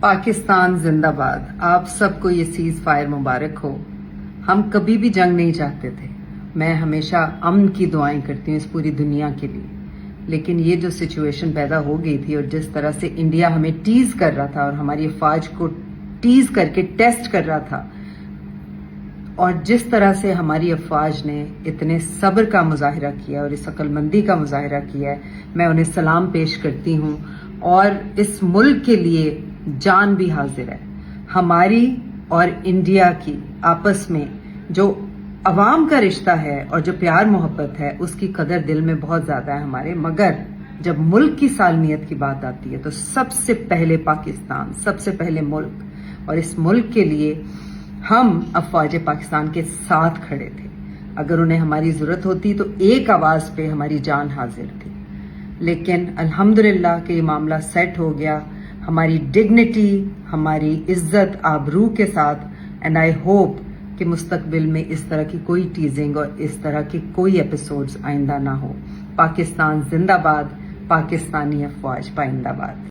पाकिस्तान जिंदाबाद। आप सबको ये सीज फायर मुबारक हो। हम कभी भी जंग नहीं चाहते थे। मैं हमेशा अमन की दुआएं करती हूँ इस पूरी दुनिया के लिए, लेकिन ये जो सिचुएशन पैदा हो गई थी और जिस तरह से इंडिया हमें टीज कर रहा था और हमारी अफवाज को टीज करके टेस्ट कर रहा था, और जिस तरह से हमारी अफवाज ने इतने सब्र का मुजाहिरा किया और इस अक्लमंदी का मुजाहिरा किया है, मैं उन्हें सलाम पेश करती हूँ। और इस मुल्क के लिए जान भी हाजिर है। हमारी और इंडिया की आपस में जो अवाम का रिश्ता है और जो प्यार मोहब्बत है, उसकी कदर दिल में बहुत ज्यादा है हमारे। मगर जब मुल्क की सालमियत की बात आती है तो सबसे पहले पाकिस्तान, सबसे पहले मुल्क, और इस मुल्क के लिए हम अफवाज पाकिस्तान के साथ खड़े थे। अगर उन्हें हमारी जरूरत होती तो एक आवाज पे हमारी जान हाजिर थी। लेकिन अल्हम्दुलिल्लाह कि ये मामला सेट हो गया, हमारी डिग्निटी, हमारी इज्जत आबरू के साथ। एंड आई होप कि मुस्तकबिल में इस तरह की कोई टीजिंग और इस तरह की कोई एपिसोड्स आइंदा ना हो। पाकिस्तान जिंदाबाद, पाकिस्तानी अफवाज पाइंदाबाद।